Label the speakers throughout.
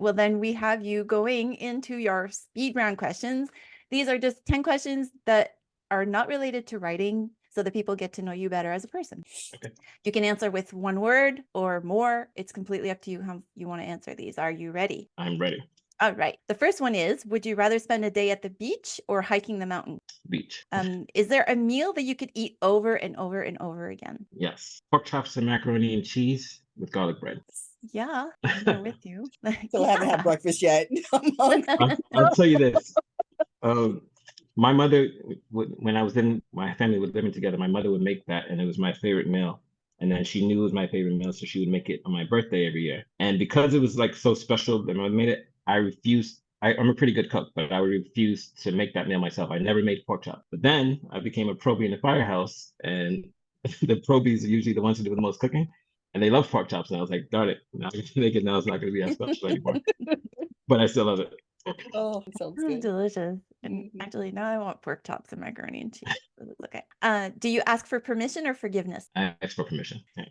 Speaker 1: Well, then we have you going into your speed round questions. These are just 10 questions that are not related to writing so that people get to know you better as a person.
Speaker 2: Okay.
Speaker 1: You can answer with one word or more. It's completely up to you how you want to answer these. Are you ready?
Speaker 2: I'm ready.
Speaker 1: All right. The first one is, would you rather spend a day at the beach or hiking the mountain?
Speaker 2: Beach.
Speaker 1: Is there a meal that you could eat over and over and over again?
Speaker 2: Yes. Pork chops and macaroni and cheese with garlic bread.
Speaker 1: Yeah, I'm there with you.
Speaker 3: Still haven't had breakfast yet. I'm hungry.
Speaker 2: I'll tell you this. My mother, when I was in, my family was living together, my mother would make that, and it was my favorite meal. And then she knew it was my favorite meal, so she would make it on my birthday every year. And because it was like so special that my mother made it, I refused. I'm a pretty good cook, but I would refuse to make that meal myself. I never made pork chop. But then I became a probie in the firehouse, and the probies are usually the ones who do the most cooking, and they love pork chops. And I was like, darn it, now I can make it now. It's not going to be as special anymore. But I still love it.
Speaker 3: Oh, it sounds good.
Speaker 1: Delicious. And actually, now I want pork chops and macaroni and cheese. Okay. Do you ask for permission or forgiveness?
Speaker 2: I ask for permission. Yeah.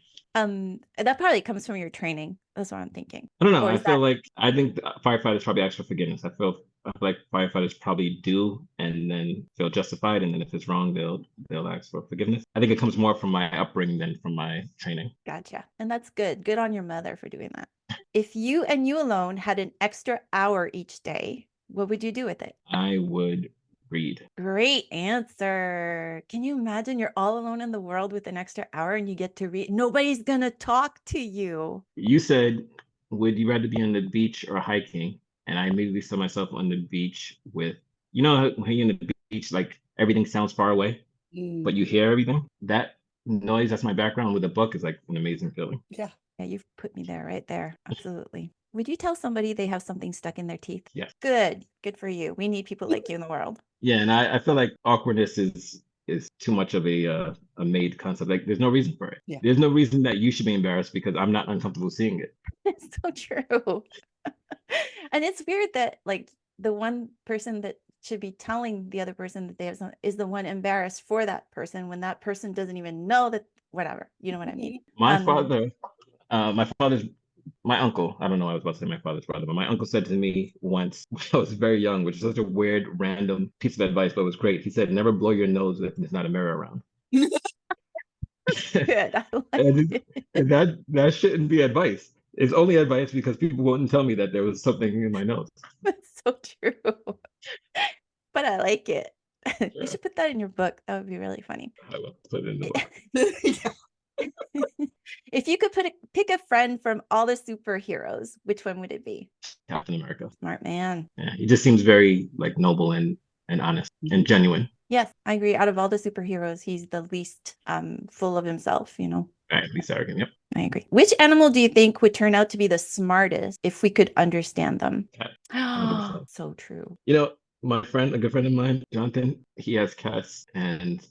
Speaker 1: That probably comes from your training. That's what I'm thinking.
Speaker 2: I don't know.
Speaker 1: Or
Speaker 2: I
Speaker 1: is
Speaker 2: feel
Speaker 1: that-
Speaker 2: like firefighters probably ask for forgiveness. I feel like firefighters probably do, and then feel justified, and then if it's wrong, they'll ask for forgiveness. I think it comes more from my upbringing than from my training.
Speaker 1: Gotcha. And that's good. Good on your mother for doing that. If you and you alone had an extra hour each day, what would you do with it?
Speaker 2: I would read.
Speaker 1: Great answer. Can you imagine you're all alone in the world with an extra hour and you get to read? Nobody's going to talk to you.
Speaker 2: You said, would you rather be on the beach or hiking? And I immediately saw myself on the beach with, you know, how when you're on the beach, like everything sounds far away, but you hear everything. That noise, that's my background with a book, is like an amazing feeling.
Speaker 3: Yeah.
Speaker 1: Yeah, you've put me there right there. Absolutely. Would you tell somebody they have something stuck in their teeth?
Speaker 2: Yes.
Speaker 1: Good. Good for you. We need people like you in the world.
Speaker 2: Yeah, and I feel like awkwardness is too much of a made concept. Like there's no reason for it.
Speaker 3: Yeah.
Speaker 2: There's no reason that you should be embarrassed because I'm not uncomfortable seeing it.
Speaker 1: It's so true. And it's weird that like the one person that should be telling the other person that they have something is the one embarrassed for that person when that person doesn't even know that, whatever. You know what I mean?
Speaker 2: My uncle, I don't know, I was about to say my father's brother, but my uncle said to me once when I was very young, which is such a weird, random piece of advice, but it was great. He said, never blow your nose if there's not a mirror around.
Speaker 1: Good. I like it.
Speaker 2: And that shouldn't be advice. It's only advice because people wouldn't tell me that there was something in my nose.
Speaker 1: That's so true. But I like it.
Speaker 2: Sure.
Speaker 1: You should put that in your book. That would be really funny.
Speaker 2: I will put it in the book.
Speaker 3: Yeah.
Speaker 1: If you could pick a friend from all the superheroes, which one would it be?
Speaker 2: Captain America.
Speaker 1: Smart man.
Speaker 2: Yeah, he just seems very like noble and honest and genuine.
Speaker 1: Yes, I agree. Out of all the superheroes, he's the least full of himself, you know.
Speaker 2: Right, least arrogant. Yep.
Speaker 1: I agree. Which animal do you think would turn out to be the smartest if we could understand them?
Speaker 2: Cat.
Speaker 1: So true.
Speaker 2: You know, a good friend of mine, Jonathan, he has cats, and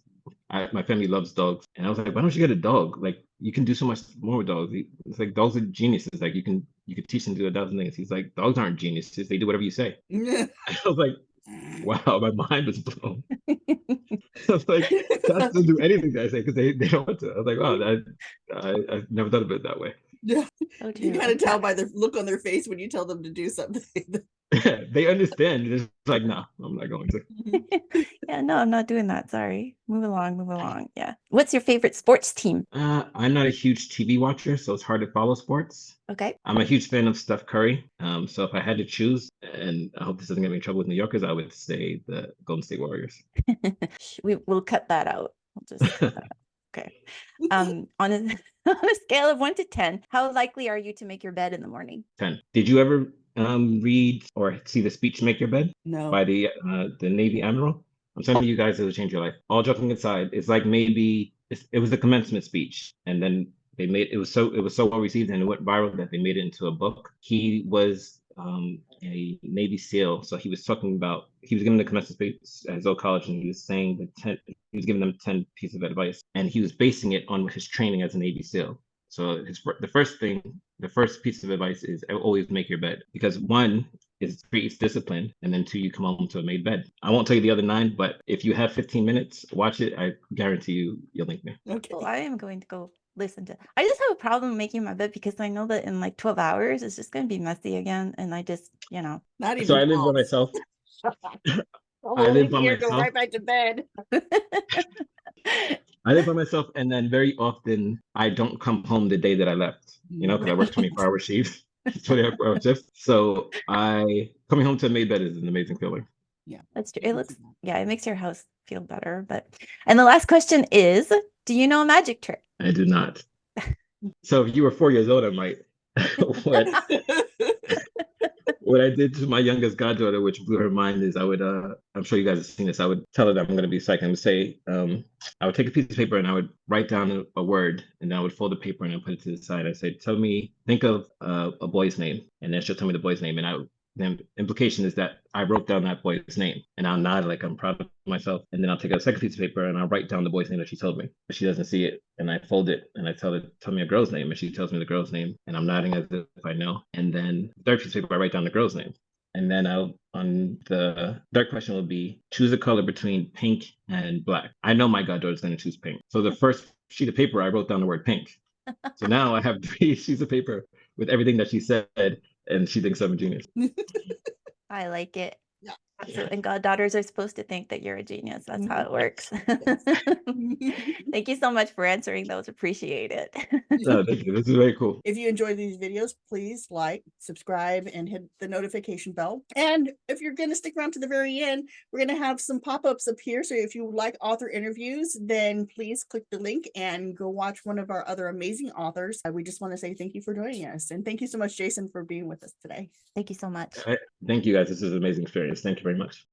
Speaker 2: my family loves dogs. And I was like, why don't you get a dog? Like, you can do so much more with dogs. It's like dogs are geniuses. Like, you can teach them to do 1,000 things. He's like, dogs aren't geniuses. They do whatever you say. I was like, wow, my mind was blown. I was like, cats don't do anything that I say because they don't want to. I was like, wow, I've never thought of it that way.
Speaker 3: Yeah.
Speaker 1: So
Speaker 3: You
Speaker 1: true.
Speaker 3: kind of tell by the look on their face when you tell them to do something.
Speaker 2: They understand. It's like, no, I'm not going to.
Speaker 1: Yeah, no, I'm not doing that. Sorry. Move along. Yeah. What's your favorite sports team?
Speaker 2: I'm not a huge TV watcher, so it's hard to follow sports.
Speaker 1: Okay.
Speaker 2: I'm a huge fan of Steph Curry. So if I had to choose, and I hope this doesn't get me in trouble with New Yorkers, I would say the Golden State Warriors.
Speaker 1: We'll cut that out. We'll just cut that out. Okay. On a scale of 1 to 10, how likely are you to make your bed in the morning?
Speaker 2: 10. Did you ever read or see the speech "Make Your Bed"
Speaker 3: No.
Speaker 2: by the Navy Admiral? I'm telling you guys, it'll change your life. All joking aside, it's like maybe it was the commencement speech, and then they made it was so well received and it went viral that they made it into a book. He was a Navy SEAL, so he was giving the commencement speech at his old college, and he was saying he was giving them 10 pieces of advice, and he was basing it on his training as a Navy SEAL. So the first piece of advice is always make your bed, because 1 is creates discipline, and then 2, you come home to a made bed. I won't tell you the other 9, but if you have 15 minutes, watch it. I guarantee you'll thank me.
Speaker 3: Okay.
Speaker 1: Well, I am going to go listen to. I just have a problem making my bed because I know that in like 12 hours it's just going to be messy again, and I just,
Speaker 3: Not
Speaker 2: So
Speaker 3: even
Speaker 2: I live by
Speaker 3: 12.
Speaker 2: myself.
Speaker 3: I'll
Speaker 2: I live
Speaker 3: leave
Speaker 2: by
Speaker 3: here, go
Speaker 2: myself.
Speaker 3: right back to bed.
Speaker 2: I live by myself, and then very often I don't come home the day that I left, because I work 24-hour shifts, 24-hour shifts. So coming home to a made bed is an amazing feeling.
Speaker 3: Yeah,
Speaker 1: That's true. It looks, yeah, it makes your house feel better. And the last question is, do you know a magic trick?
Speaker 2: I do not. So if you were 4 years old, I might. What I did to my youngest goddaughter, which blew her mind, is I would, I'm sure you guys have seen this, I would tell her that I'm going to be psychic. I would say, I would take a piece of paper and I would write down a word, and then I would fold the paper and I put it to the side. I say, think of a boy's name, and then she'll tell me the boy's name, and the implication is that I wrote down that boy's name, and I'll nod like I'm proud of myself. And then I'll take a second piece of paper and I'll write down the boy's name that she told me, but she doesn't see it. And I fold it and I tell me a girl's name, and she tells me the girl's name, and I'm nodding as if I know. And then the third piece of paper, I write down the girl's name. And then on the third question will be, choose a color between pink and black. I know my goddaughter's going to choose pink. So the first sheet of paper, I wrote down the word pink. So now I have 3 sheets of paper with everything that she said, and she thinks I'm a genius.
Speaker 1: I like it.
Speaker 3: Yeah.
Speaker 1: Absolutely. And goddaughters are supposed to think that you're a genius. That's how it works. Thank you so much for answering those. Appreciate it.
Speaker 2: No, thank you. This is very cool.
Speaker 3: If you enjoy these videos, please like, subscribe, and hit the notification bell. And if you're going to stick around to the very end, we're going to have some pop-ups up here. So if you like author interviews, then please click the link and go watch one of our other amazing authors. We just want to say thank you for joining us. And thank you so much, Jason, for being with us today.
Speaker 1: Thank you so much.
Speaker 2: Thank you, guys. This is an amazing experience. Thank you very much.